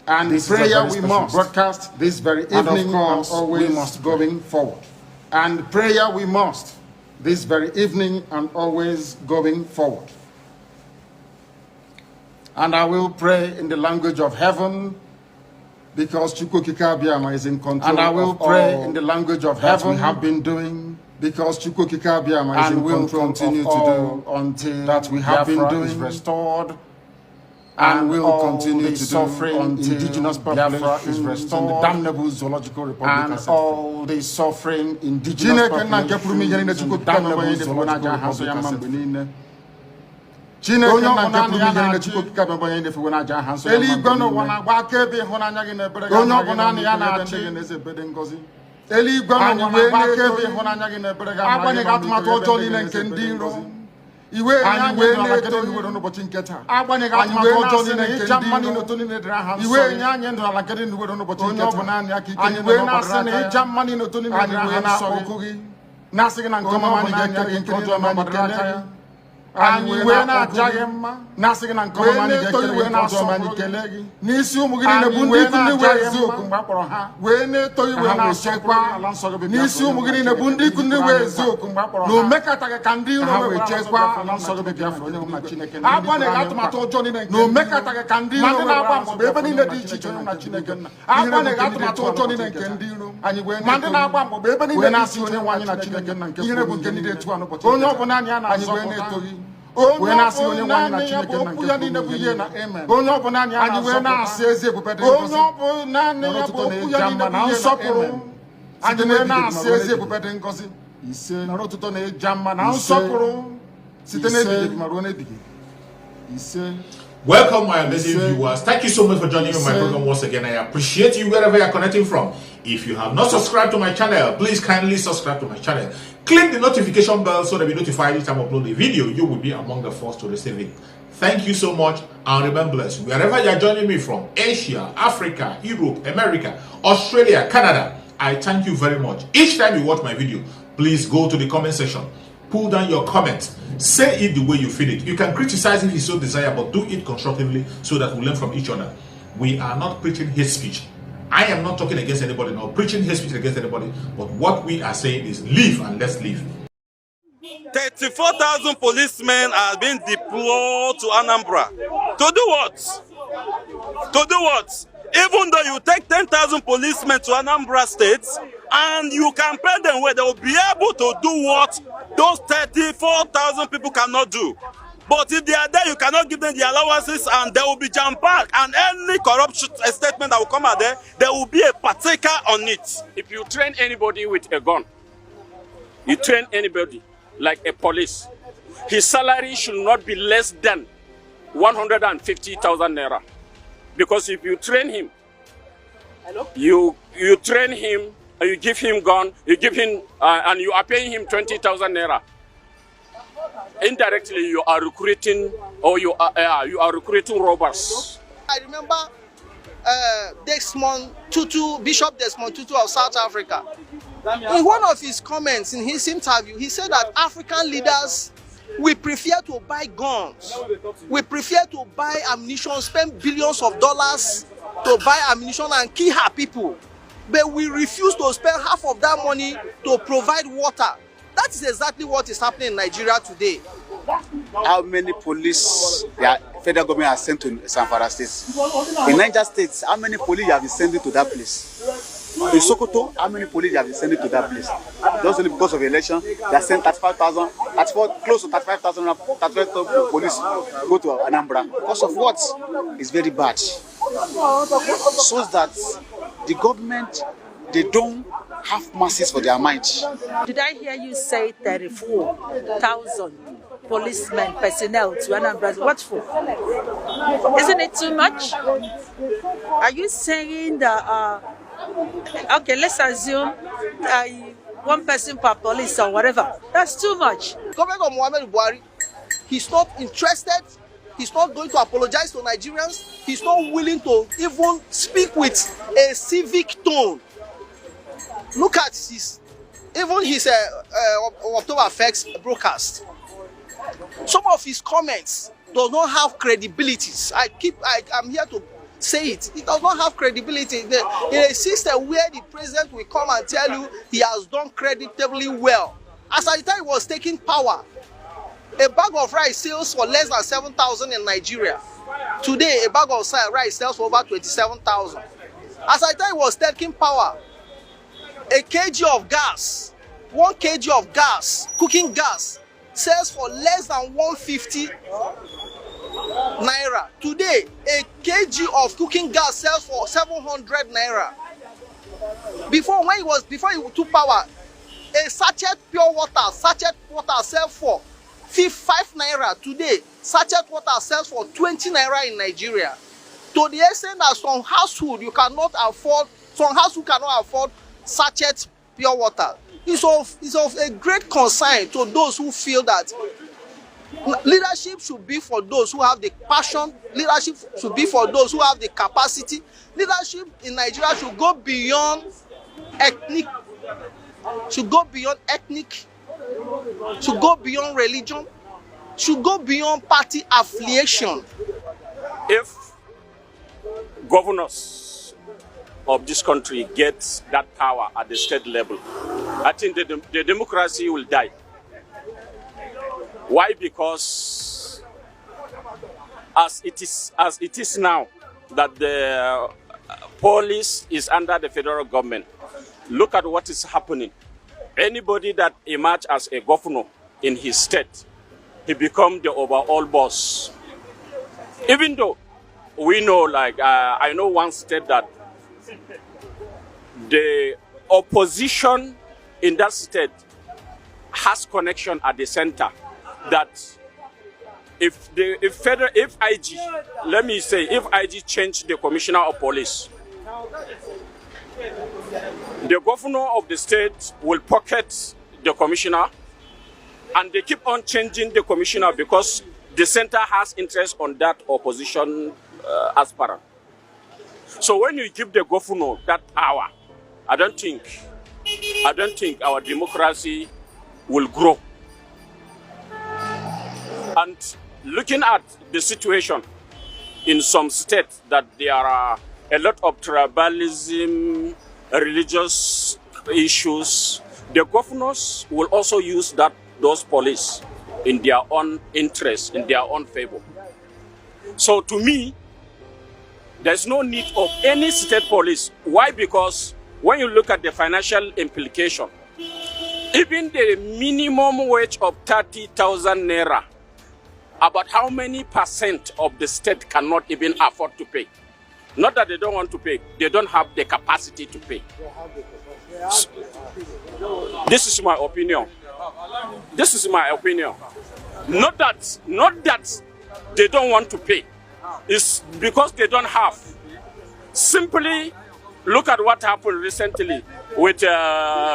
And this prayer we must broadcast this very evening, and of course, always we must going forward. And prayer we must this very evening and always going forward. And I will pray in the language of heaven, because Chukwukika Biama is in control. And I will pray in the language of heaven we have been doing, because Chukwukika Biama is in control, continue to do until that we have been doing is restored. And will continue to suffering until indigenous population is restored in the damnable zoological republic. And all the suffering indigenous population in the damnable zoological republic. Iwe nyanye na iwe no bochi nketa agbanye ga atụmatụ ọjọọ niile nke ndị iwe nyanye ndụ ala kede iwe no bochi nketa onye ọbụla anya ka ike iwe na-asị na ịja mmanụ n'otu niile iwe na-akpọkụghị na-asị gị na nke ọma mmanụ ga-eke nke ọjọọ ma nkele gị anyị iwe na-ajaghị mma na-asị gị na nke ọma mmanụ ga-eke iwe na-asọ ma nkele gị n'isi ụmụ gị niile bụ ndị ikwu ndị wee eziokwu mgbe a kpọrọ ha wee na-eto iwe na-asọkwa n'isi ụmụ gị niile bụ ndị ikwu ndị wee eziokwu mgbe a kpọrọ ha na omekataghị ka ndị iro wee chekwa ala nsọ gị Biafra onye nwe Chineke agbanyeghị atụmatụ ọjọọ niile na omekataghị ka ndị iro na-agba mbọ ebe niile dị iche iche onye nwe Chineke nna agbanyeghị atụmatụ ọjọọ niile nke ndị iro anyị wee ma ndị na-agba mbọ ebe niile na-asị onye nwe anyị na Chineke nna nke ihere bụ nke niile etu a n'ụbọchị onye ọbụla anyị a na-azọ wee na-etoghị onye na-asị onye nwe anyị na Chineke nna nke niile bụ ihe na amen onye ọbụla anyị wee na-asị ezi ebube dị ngozi onye ọbụla ya bụ okwu ya niile bụ nsọpụrụ anyị wee na-asị ezi ebube dị ngozi ise na ọtụtụ na-eja mma na nsọpụrụ site n'ebighị ma ruo n'ebighị ise. Welcome, my amazing viewers. Thank you so much for joining me on my program once again. I appreciate you wherever you're connecting from. If you have not subscribed to my channel, please kindly subscribe to my channel. Click the notification bell so that we notify each time I upload a video. You will be among the first to receive it. Thank you so much and remain blessed. Wherever you're joining me from, Asia, Africa, Europe, America, Australia, Canada, I thank you very much. Each time you watch my video, please go to the comment section. Pull down your comments. Say it the way you feel it. You can criticize if you so desire, but do it constructively so that we learn from each other. We are not preaching hate speech. I am not talking against anybody, nor preaching hate speech against anybody. But what we are saying is live and let's live. 34,000 policemen are being deployed to Anambra. To do what? To do what? Even though you take 10,000 policemen to Anambra State and you can pay them where they will be able to do what those 34,000 people cannot do. But if they are there, you cannot give them the allowances and they will be jam-packed. And any corruption statement that will come out there will be a partaker on it. If you train anybody with a gun, you train anybody like a police, his salary should not be less than 150,000 naira. Because if you train him, you train him, you give him gun, you give him, and you are paying him 20,000 naira. Indirectly, you are recruiting, or you are recruiting robbers. I remember Bishop Desmond Tutu of South Africa. In one of his comments in his interview, he said that African leaders, we prefer to buy guns, we prefer to buy ammunition, spend billions of dollars to buy ammunition and kill our people, but we refuse to spend half of that money to provide water. That is exactly what is happening in Nigeria today. How many police the federal government has sent to Zamfara State? In Niger State, how many police have been sending to that place? In Sokoto, how many police have been sending to that place? Just only because of the election, they have sent 35,000, close to 35,000 police go to Anambra. Because of what? It's very bad. So that the government, they don't have masses for their mind. Did I hear you say 34,000 policemen, personnel to Anambra? What for? Isn't it too much? Are you saying that, okay, let's assume 1 person per police or whatever. That's too much. Government of Muhammadu Buhari, he's not interested. He's not going to apologize to Nigerians. He's not willing to even speak with a civic tone. Look at his October Facts broadcast. Some of his comments does not have credibilities. I'm here to say it. It does not have credibility. In a system where the president will come and tell you he has done creditably well. As at the time he was taking power, a bag of rice sells for less than 7,000 in Nigeria. Today, a bag of rice sells for over 27,000. As at the time he was taking power, a kg of gas, 1 kg of gas, cooking gas, sells for less than 150 naira. Today, a kg of cooking gas sells for 700 naira. Before he took power, a sachet pure water, sells for 5 naira. Today, sachet water sells for 20 naira in Nigeria. To the extent that some household cannot afford sachet pure water. It's of a great concern to those who feel that leadership should be for those who have the passion. Leadership should be for those who have the capacity. Leadership in Nigeria should go beyond ethnic, should go beyond religion, should go beyond party affiliation. If governors of this country get that power at the state level, I think the democracy will die. Why? Because as it is now that the police is under the federal government, look at what is happening. Anybody that emerges as a governor in his state, he becomes the overall boss. Even though we know, I know one state that the opposition in that state has connection at the center. That if IG change the commissioner of police, the governor of the state will pocket the commissioner, and they keep on changing the commissioner because the center has interest on that opposition aspirant. So when you give the governor that power, I don't think our democracy will grow. And looking at the situation in some states, that there are a lot of tribalism, religious issues, the governors will also use those police in their own interest, in their own favor. So to me, there's no need of any state police. Why? Because when you look at the financial implication, even the minimum wage of 30,000 naira, about how many % of the state cannot even afford to pay? Not that they don't want to pay, they don't have the capacity to pay. This is my opinion. This is my opinion. Not that they don't want to pay. It's because they don't have. Simply look at what happened recently with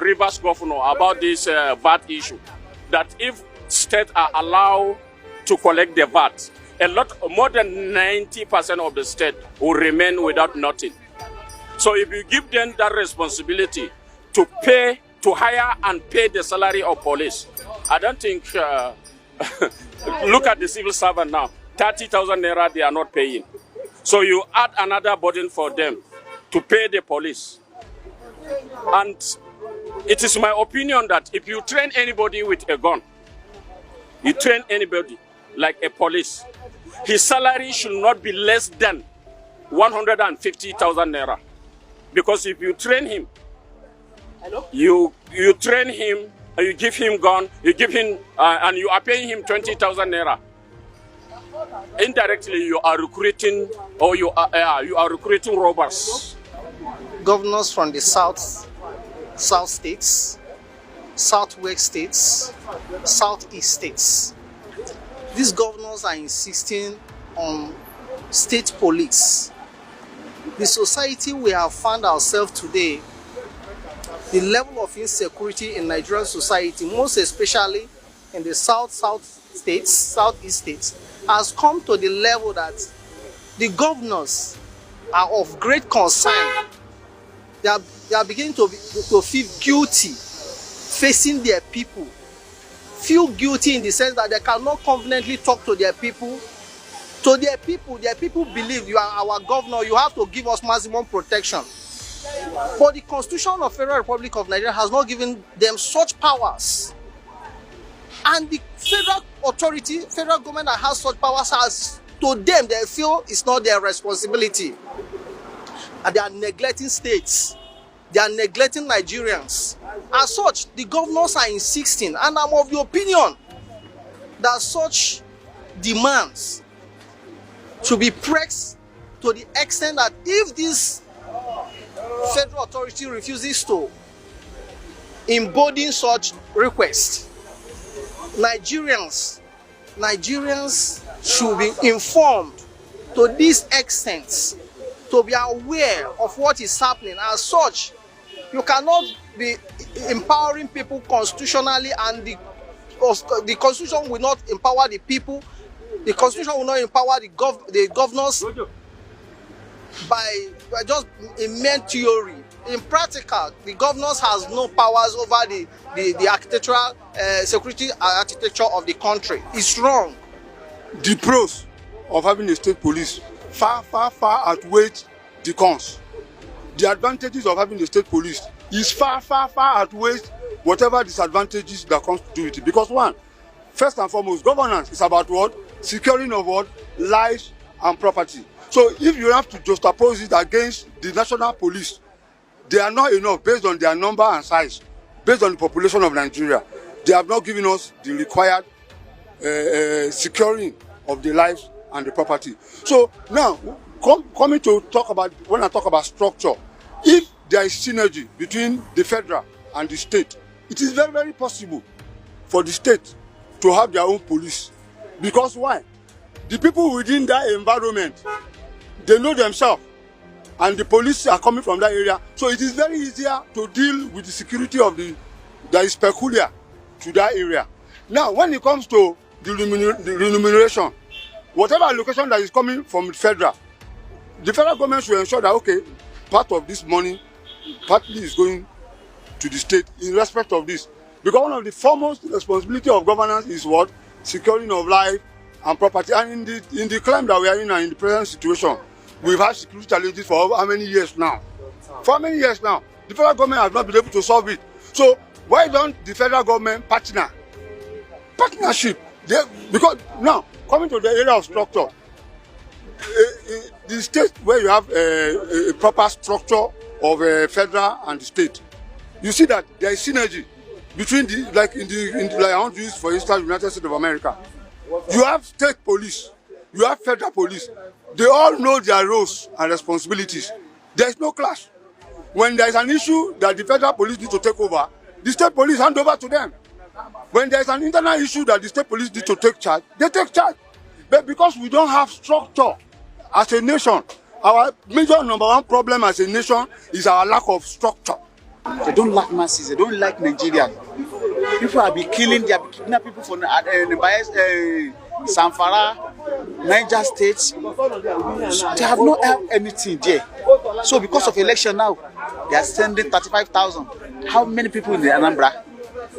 Rivers Governor about this VAT issue. That if states are allowed to collect the VAT, more than 90% of the state will remain without nothing. So if you give them that responsibility to pay, to hire and pay the salary of police, I don't think, look at the civil servant now, 30,000 naira they are not paying. So you add another burden for them to pay the police. And it is my opinion that if you train anybody with a gun, you train anybody like a police, his salary should not be less than 150,000 naira. Because if you train him, you train him, you give him gun, you give him, and you are paying him 20,000 naira. Indirectly, you are recruiting, or you are recruiting robbers. Governors from the south states, southwest states, southeast states. These governors are insisting on state police. The society we have found ourselves today, the level of insecurity in Nigerian society, most especially in the southeast states, has come to the level that the governors are of great concern. They are beginning to feel guilty facing their people. Feel guilty in the sense that they cannot confidently talk to their people. To their people believe you are our governor, you have to give us maximum protection. But the Constitution of the Federal Republic of Nigeria has not given them such powers. And the federal government that has such powers has, to them, they feel it's not their responsibility. And they are neglecting states. They are neglecting Nigerians. As such, the governors are insisting, and I'm of the opinion that such demands should be pressed to the extent that if this federal authority refuses to embody such requests, Nigerians should be informed to this extent, to be aware of what is happening. As such, you cannot be empowering people constitutionally, and the Constitution will not empower the people. The Constitution will not empower the governors by just a mere theory. In practical, the governors has no powers over the architectural security architecture of the country. It's wrong. The pros of having a state police far outweigh the cons. The advantages of having a state police is far outweighs whatever disadvantages that comes to it. Because one, first and foremost, governance is about what? Securing of what? Lives and property. So if you have to juxtapose it against the national police, they are not enough based on their number and size, based on the population of Nigeria. They have not given us the required securing of the lives and the property. So now, coming to talk about, when I talk about structure, if there is synergy between the federal and the state, it is very possible for the state to have their own police. Because why? The people within that environment, they know themselves, and the police are coming from that area. So it is very easier to deal with the security of that is peculiar to that area. Now, when it comes to the remuneration, whatever allocation that is coming from the federal government should ensure that, okay, part of this money partly is going to the state in respect of this. Because one of the foremost responsibility of governance is what? Securing of life and property. And in the climate that we are in the present situation, we've had security challenges for how many years now? For how many years now? The federal government has not been able to solve it. So why don't the federal government partnership? Because now, coming to the area of structure, the state where you have a proper structure of federal and the state, you see that there is synergy between like I want to use for instance United States of America. You have state police, you have federal police. They all know their roles and responsibilities. There is no clash. When there is an issue that the federal police need to take over, the state police hand over to them. When there is an internal issue that the state police need to take charge, they take charge. But because we don't have structure as a nation, our major number one problem as a nation is our lack of structure. They don't like masses, they don't like Nigeria. People have been killing, they have been kidnapping people for Zamfara, Niger State, they have not had anything there. So because of election now, they are sending 35,000. How many people in the Anambra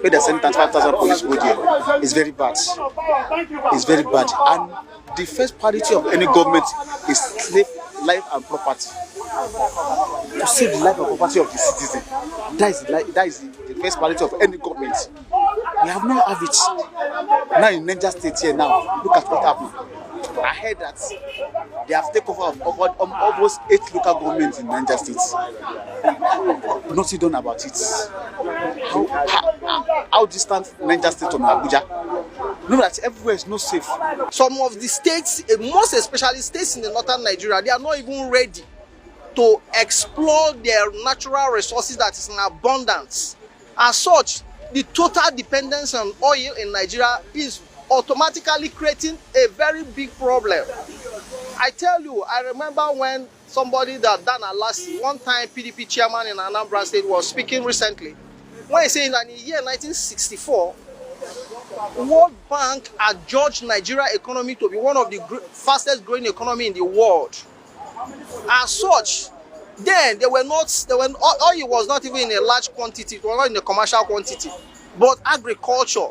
where they are sending 35,000 police go there? It's very bad. It's very bad. And the first priority of any government is slave life and property. To save the life and property of the citizen. That is the first priority of any government. We have not have it. Now in Niger State here now, look at what happened. I heard that they have taken over almost 8 local governments in Niger State. Nothing done about it. How distant Niger State from Abuja? Know that everywhere is not safe. Some of the states, most especially states in the northern Nigeria, they are not even ready to explore their natural resources that is in abundance. As such, the total dependence on oil in Nigeria is automatically creating a very big problem. I tell you, I remember when somebody that Dan Alasi, one time PDP chairman in Anambra State, was speaking recently, when he said that in the year 1964, World Bank adjudged Nigeria economy to be one of the fastest growing economy in the world. As such, then oil was not even in a large quantity, it was not in a commercial quantity. But agriculture,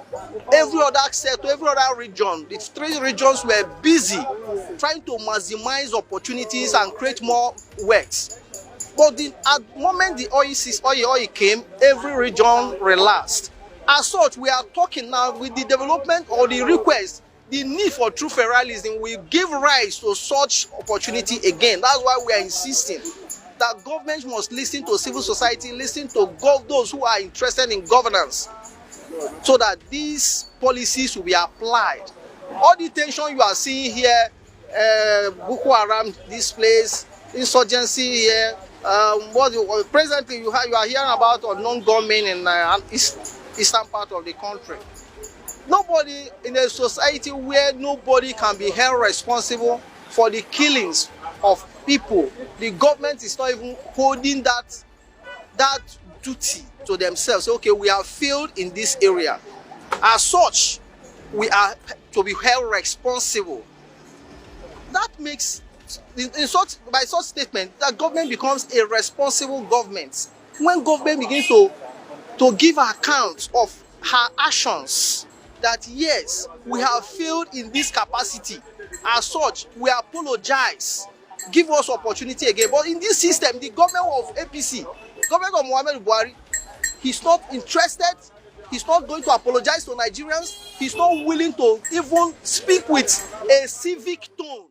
every other sector, every other region, the 3 regions were busy trying to maximize opportunities and create more wealth. But at the moment the oil came, every region relaxed. As such, we are talking now with the development or the request, the need for true federalism will give rise to such opportunity again. That's why we are insisting that government must listen to civil society, listen to those who are interested in governance, so that these policies will be applied. All the tension you are seeing here, Boko Haram, this place, insurgency here, presently you are hearing about unknown gunmen in eastern part of the country. Nobody in a society where nobody can be held responsible for the killings of people, the government is not even holding that duty to themselves. Okay, we have failed in this area. As such, we are to be held responsible. That makes, by such statement, that government becomes a responsible government. When government begins to give account of her actions, that yes, we have failed in this capacity. As such, we apologize. Give us opportunity again. But in this system, the government of APC, government of Muhammadu Buhari, he's not interested. He's not going to apologize to Nigerians. He's not willing to even speak with a civic tone.